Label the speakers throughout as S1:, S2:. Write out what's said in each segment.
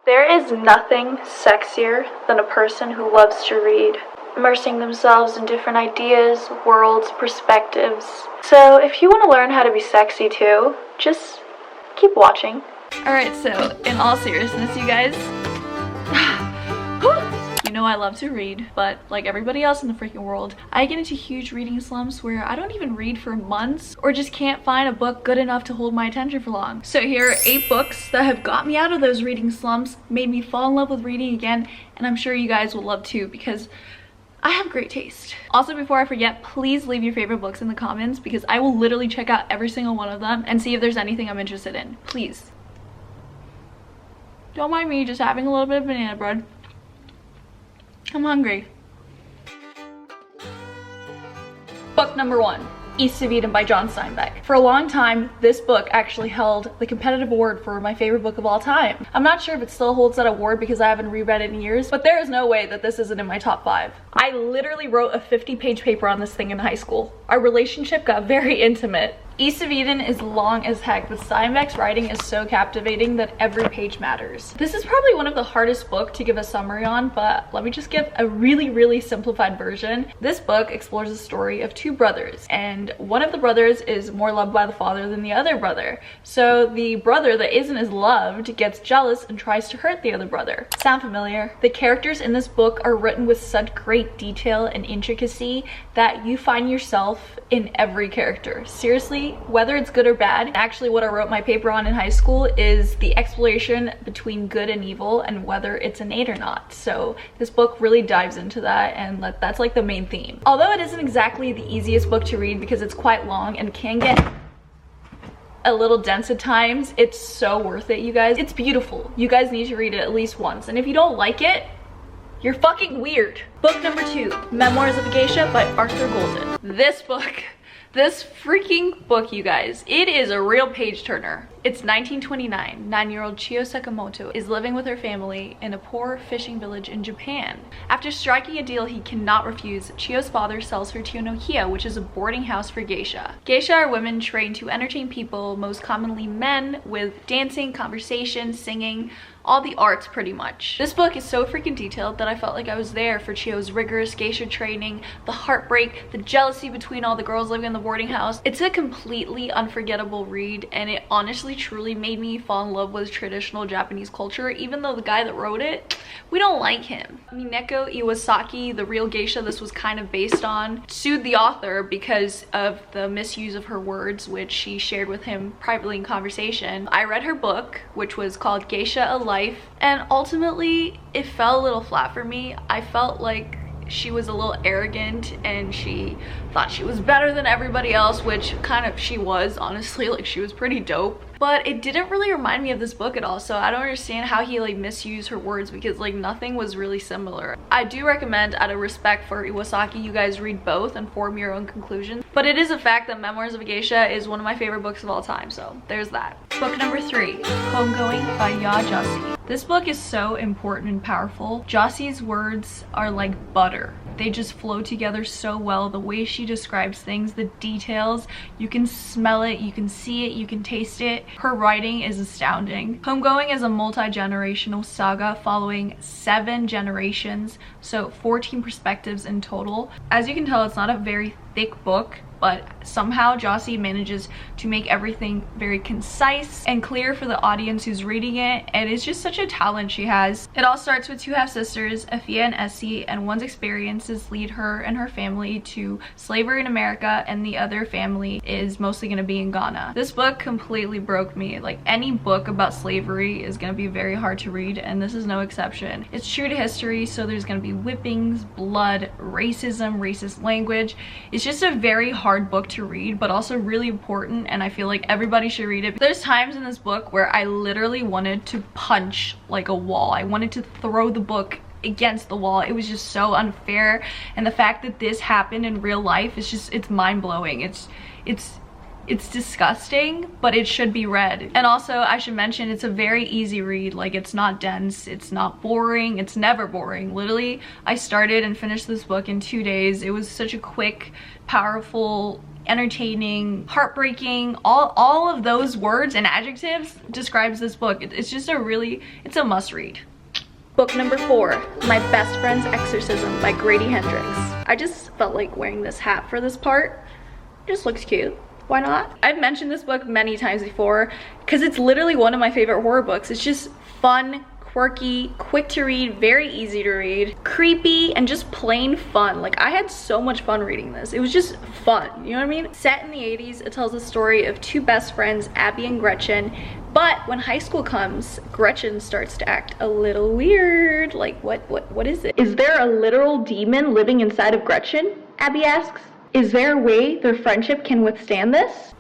S1: There is nothing sexier than a person who loves to read, immersing themselves in different ideas, worlds, perspectives. So if you want to learn how to be sexy too, just keep watching. Alright, so in all seriousness, you guys, you know I love to read, but like everybody else in the freaking world, I get into huge reading slumps where I don't even read for months or just can't find a book good enough to hold my attention for long. So here are 8 books that have got me out of those reading slumps, made me fall in love with reading again, and I'm sure you guys will love too because I have great taste. Also, before I forget, please leave your favorite books in the comments because I will literally check out every single one of them and see if there's anything I'm interested in. Please. Don't mind me just having a little bit of banana bread. I'm hungry. Book number 1, East of Eden by John Steinbeck. For a long time, this book actually held the competitive award for my favorite book of all time. I'm not sure if it still holds that award because I haven't reread it in years, but there is no way that this isn't in my top 5. I literally wrote a 50-page paper on this thing in high school. Our relationship got very intimate. East of Eden is long as heck, but Steinbeck's writing is so captivating that every page matters. This is probably one of the hardest books to give a summary on, but let me just give a really simplified version. This book explores the story of 2 brothers, and one of the brothers is more loved by the father than the other brother. So the brother that isn't as loved gets jealous and tries to hurt the other brother. Sound familiar? The characters in this book are written with such great detail and intricacy that you find yourself in every character. Seriously, whether it's good or bad. Actually, what I wrote my paper on in high school is the exploration between good and evil and whether it's innate or not. So this book really dives into that, and that's like the main theme. Although it isn't exactly the easiest book to read because it's quite long and can get a little dense at times, it's so worth it, you guys. It's beautiful. You guys need to read it at least once, and if you don't like it, you're fucking weird. Book number 2, Memoirs of Geisha by Arthur Golden. This freaking book, you guys, it is a real page turner. It's 1929. 9-year-old Chiyo Sakamoto is living with her family in a poor fishing village in Japan. After striking a deal he cannot refuse, Chiyo's father sells her to Nohiya, which is a boarding house for geisha. Geisha are women trained to entertain people, most commonly men, with dancing, conversation, singing, all the arts pretty much. This book is so freaking detailed that I felt like I was there for Chiyo's rigorous geisha training, the heartbreak, the jealousy between all the girls living in the boarding house. It's a completely unforgettable read, and it honestly truly made me fall in love with traditional Japanese culture, even though the guy that wrote it, we don't like him. Mineko Iwasaki, the real geisha this was kind of based on, sued the author because of the misuse of her words, which she shared with him privately in conversation. I read her book, which was called Geisha a Life, and ultimately it fell a little flat for me. I felt like she was a little arrogant and she thought she was better than everybody else, which kind of she was, honestly. Like, she was pretty dope, but it didn't really remind me of this book at all. So I don't understand how he like misused her words because like nothing was really similar. I do recommend, out of respect for Iwasaki, you guys read both and form your own conclusions, but it is a fact that Memoirs of Geisha is one of my favorite books of all time, so there's that. Book number 3, Homegoing by Ya Josie. This book is so important and powerful. Josie's words are like butter. They just flow together so well. The way she describes things, the details, you can smell it, you can see it, you can taste it. Her writing is astounding. Homegoing is a multi-generational saga following 7 generations, so 14 perspectives in total. As you can tell, it's not a very thick book, but somehow Josie manages to make everything very concise and clear for the audience who's reading it, and it's just such a talent she has. It all starts with 2 half-sisters, Afia and Essie, and one's experiences lead her and her family to slavery in America, and the other family is mostly going to be in Ghana. This book completely broke me. Like, any book about slavery is going to be very hard to read, and this is no exception. It's true to history, so there's going to be whippings, blood, racism, racist language. It's just a very hard book to read, but also really important, and I feel like everybody should read it. There's times in this book where I literally wanted to punch like a wall. I wanted to throw the book against the wall. It was just so unfair, and the fact that this happened in real life is just, it's mind-blowing. It's disgusting, but it should be read. And also, I should mention, it's a very easy read. Like, it's not dense, it's not boring, it's never boring. Literally, I started and finished this book in 2 days. It was such a quick, powerful, entertaining, heartbreaking, all of those words and adjectives describes this book. It's just it's a must read. Book number 4, My Best Friend's Exorcism by Grady Hendrix. I just felt like wearing this hat for this part. It just looks cute. Why not? I've mentioned this book many times before because it's literally one of my favorite horror books. It's just fun, quirky, quick to read, very easy to read, creepy, and just plain fun. Like, I had so much fun reading this. It was just fun, you know what I mean? Set in the 80s, it tells the story of 2 best friends, Abby and Gretchen, but when high school comes, Gretchen starts to act a little weird. Like, what is it? Is there a literal demon living inside of Gretchen? Abby asks. Is there a way their friendship can withstand this?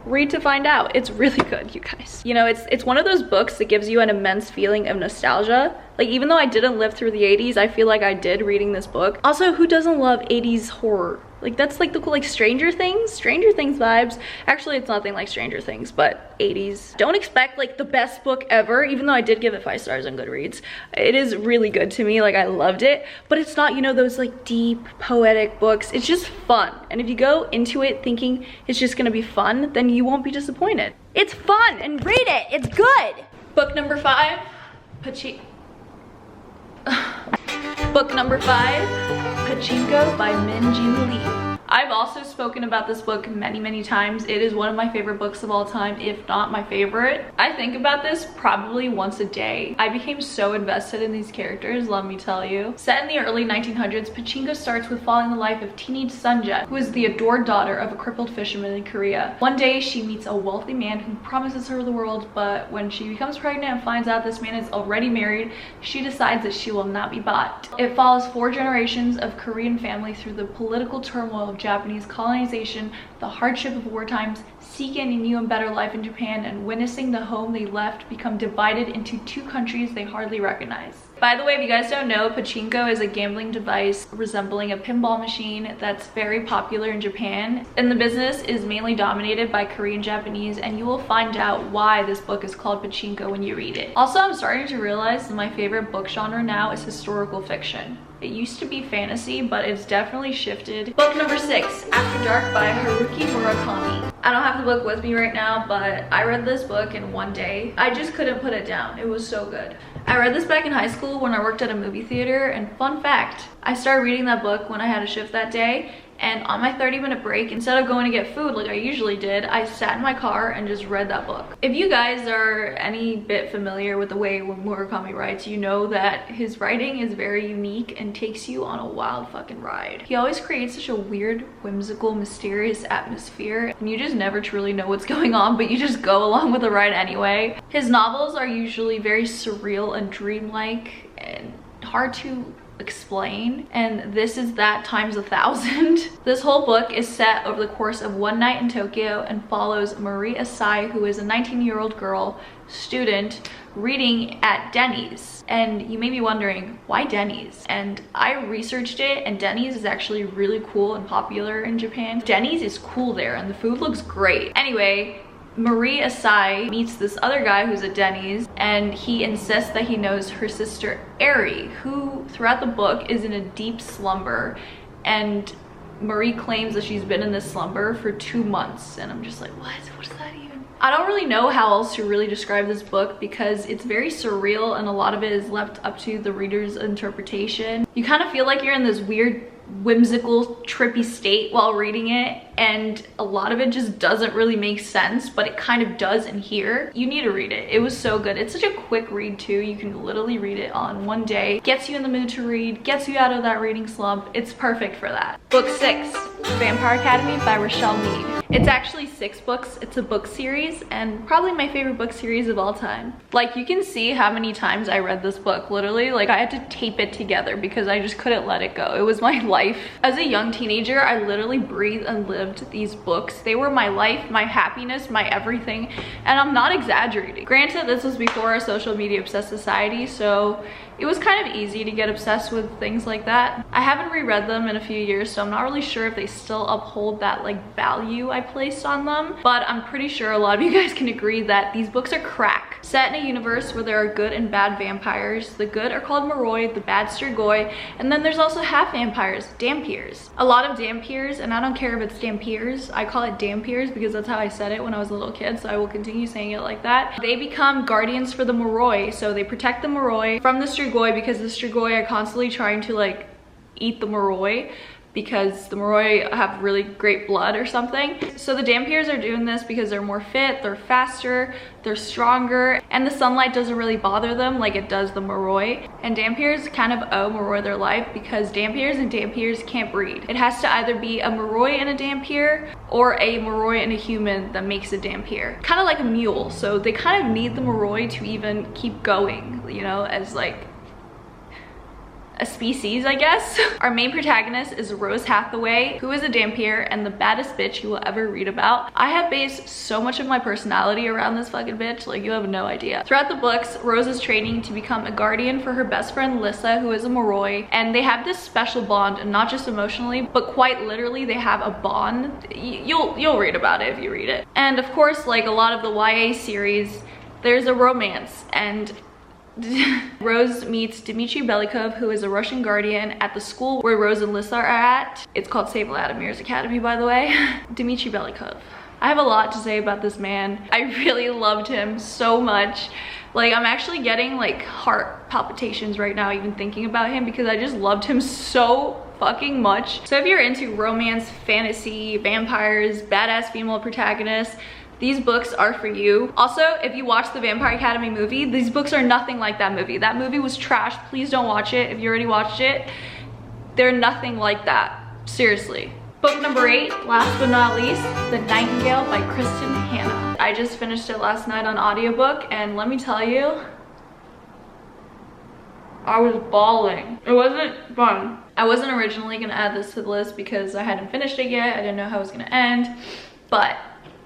S1: Read to find out. It's really good, you guys. You know, it's one of those books that gives you an immense feeling of nostalgia. Like, even though I didn't live through the 80s, I feel like I did reading this book. Also, who doesn't love 80s horror? Like, that's like the cool, like, Stranger Things vibes. Actually, it's nothing like Stranger Things, but 80s. Don't expect like the best book ever, even though I did give it 5 stars on Goodreads. It is really good to me, like, I loved it, but it's not, you know, those like deep poetic books. It's just fun, and if you go into it thinking it's just gonna be fun, then you won't be disappointed. It's fun, and read it, it's good. Book number 5, Book number 5, Pachinko by Min Jin Lee. I've also spoken about this book many times. It is one of my favorite books of all time, if not my favorite. I think about this probably once a day. I became so invested in these characters, let me tell you. Set in the early 1900s, Pachinko starts with following the life of teenage Sunja, who is the adored daughter of a crippled fisherman in Korea. One day, she meets a wealthy man who promises her the world, but when she becomes pregnant and finds out this man is already married, she decides that she will not be bought. It follows 4 generations of Korean family through the political turmoil of Japanese colonization, the hardship of war times, seeking a new and better life in Japan, and witnessing the home they left become divided into 2 countries they hardly recognize. By the way, if you guys don't know, Pachinko is a gambling device resembling a pinball machine that's very popular in Japan, and the business is mainly dominated by Korean Japanese, and you will find out why this book is called Pachinko when you read it. Also, I'm starting to realize that my favorite book genre now is historical fiction. It used to be fantasy, but it's definitely shifted. Book number 6, After Dark by Haruki Murakami. I don't have the book with me right now, but I read this book in one day. I just couldn't put it down. It was so good. I read this back in high school when I worked at a movie theater, and fun fact, I started reading that book when I had a shift that day, and on my 30-minute break, instead of going to get food like I usually did, I sat in my car and just read that book. If you guys are any bit familiar with the way Murakami writes, you know that his writing is very unique and takes you on a wild fucking ride. He always creates such a weird, whimsical, mysterious atmosphere, and you just never truly know what's going on, but you just go along with the ride anyway. His novels are usually very surreal and dreamlike and hard to explain, and this is that times 1,000. This whole book is set over the course of one night in Tokyo and follows Marie Asai, who is a 19-year-old girl student reading at Denny's. And you may be wondering, why Denny's? And I researched it, and Denny's is actually really cool and popular in Japan. Denny's is cool there, and the food looks great. Anyway, Marie Asai meets this other guy who's at Denny's, and he insists that he knows her sister Eri, who throughout the book is in a deep slumber, and Marie claims that she's been in this slumber for 2 months, and I'm just like, what is that even? I don't really know how else to really describe this book because it's very surreal, and a lot of it is left up to the reader's interpretation. You kind of feel like you're in this weird, whimsical, trippy state while reading it, and a lot of it just doesn't really make sense, but it kind of does in here. You need to read it. It was so good. It's such a quick read too. You can literally read it on one day. Gets you in the mood to read, gets you out of that reading slump. It's perfect for that. Book 6, Vampire Academy by Rochelle Mead. It's actually 6 books. It's a book series, and probably my favorite book series of all time. Like, you can see how many times I read this book. Literally, like, I had to tape it together because I just couldn't let it go. It was my life. As a young teenager, I literally breathed and lived these books. They were my life, my happiness, my everything, and I'm not exaggerating. Granted, this was before a social media obsessed society, so it was kind of easy to get obsessed with things like that. I haven't reread them in a few years, so I'm not really sure if they still uphold that like value I placed on them, but I'm pretty sure a lot of you guys can agree that these books are crack. Set in a universe where there are good and bad vampires. The good are called Moroi, the bad Strigoi, and then there's also half vampires, Dhampirs. A lot of Dhampirs, and I don't care if it's Dhampirs, I call it Dhampirs because that's how I said it when I was a little kid, so I will continue saying it like that. They become guardians for the Moroi, so they protect the Moroi from the Strigoi because the Strigoi are constantly trying to like eat the Moroi because the Moroi have really great blood or something. So the Dhampirs are doing this because they're more fit, they're faster, they're stronger, and the sunlight doesn't really bother them like it does the Moroi. And Dhampirs kind of owe Moroi their life because Dhampirs and Dhampirs can't breed. It has to either be a Moroi and a Dhampir or a Moroi and a human that makes a Dhampir. Kind of like a mule, so they kind of need the Moroi to even keep going, you know, as like a species, I guess. Our main protagonist is Rose Hathaway, who is a Dhampir and the baddest bitch you will ever read about. I have based so much of my personality around this fucking bitch, like you have no idea. Throughout the books, Rose is training to become a guardian for her best friend Lissa, who is a Moroi, and they have this special bond, and not just emotionally, but quite literally they have a bond. You'll read about it if you read it. And of course, like a lot of the YA series, there's a romance, and Rose meets Dmitry Belikov, who is a Russian guardian at the school where Rose and Lissa are at. It's called St. Vladimir's Academy, by the way. Dmitry Belikov. I have a lot to say about this man. I really loved him so much. Like, I'm actually getting like heart palpitations right now even thinking about him because I just loved him so fucking much. So if you're into romance, fantasy, vampires, badass female protagonists, these books are for you. Also, if you watch the Vampire Academy movie, these books are nothing like that movie. That movie was trash. Please don't watch it if you already watched it. They're nothing like that. Seriously. Book number 8, last but not least, The Nightingale by Kristen Hanna. I just finished it last night on audiobook, and let me tell you, I was bawling. It wasn't fun. I wasn't originally gonna add this to the list because I hadn't finished it yet. I didn't know how it was gonna end, but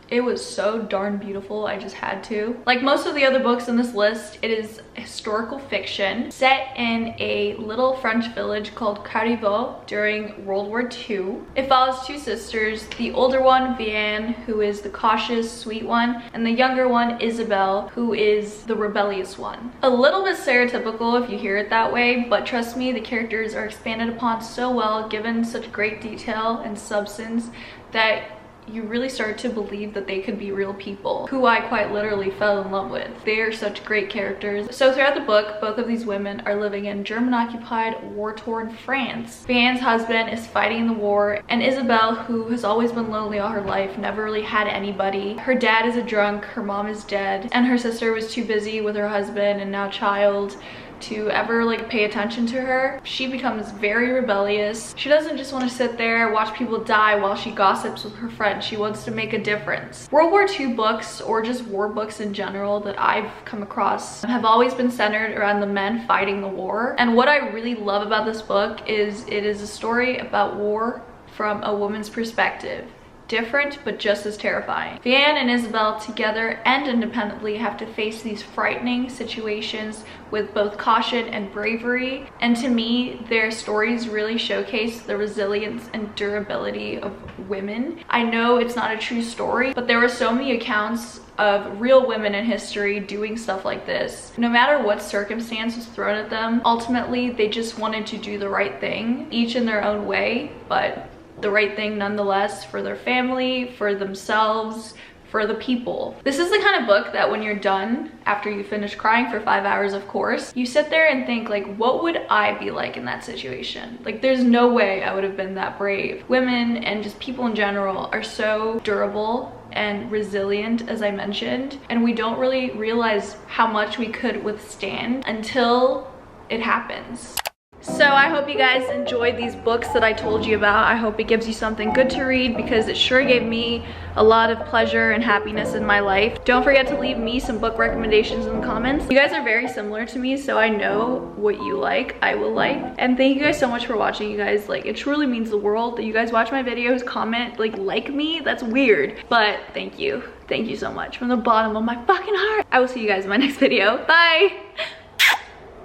S1: it was so darn beautiful, I just had to. Like most of the other books in this list, it is historical fiction set in a little French village called Carivaux during World War II. It follows two sisters, the older one, Vianne, who is the cautious, sweet one, and the younger one, Isabelle, who is the rebellious one. A little bit stereotypical if you hear it that way, but trust me, the characters are expanded upon so well, given such great detail and substance, that you really start to believe that they could be real people who I quite literally fell in love with. They are such great characters. So throughout the book, both of these women are living in German-occupied, war-torn France. Vianne's husband is fighting in the war, and Isabelle, who has always been lonely all her life, never really had anybody. Her dad is a drunk, her mom is dead, and her sister was too busy with her husband and now child to ever like pay attention to her. She becomes very rebellious. She doesn't just want to sit there, watch people die while she gossips with her friends. She wants to make a difference. World War II books, or just war books in general that I've come across, have always been centered around the men fighting the war. And what I really love about this book is it is a story about war from a woman's perspective. Different, but just as terrifying. Vianne and Isabelle, together and independently, have to face these frightening situations with both caution and bravery. And to me, their stories really showcase the resilience and durability of women. I know it's not a true story, but there were so many accounts of real women in history doing stuff like this. No matter what circumstance was thrown at them, ultimately, they just wanted to do the right thing, each in their own way, but the right thing nonetheless, for their family, for themselves, for the people. This is the kind of book that when you're done, after you finish crying for 5 hours, of course, you sit there and think like, what would I be like in that situation? Like, there's no way I would have been that brave. Women and just people in general are so durable and resilient, as I mentioned, and we don't really realize how much we could withstand until it happens. So I hope you guys enjoyed these books that I told you about. I hope it gives you something good to read because it sure gave me a lot of pleasure and happiness in my life. Don't forget to leave me some book recommendations in the comments. You guys are very similar to me, so I know what you like, I will like. And thank you guys so much for watching, you guys. Like, it truly means the world that you guys watch my videos, comment, like me. That's weird, but thank you. Thank you so much from the bottom of my fucking heart. I will see you guys in my next video. Bye.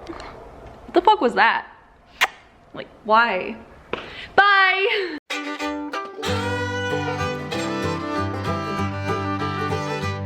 S1: What the fuck was that? Like, why? Bye!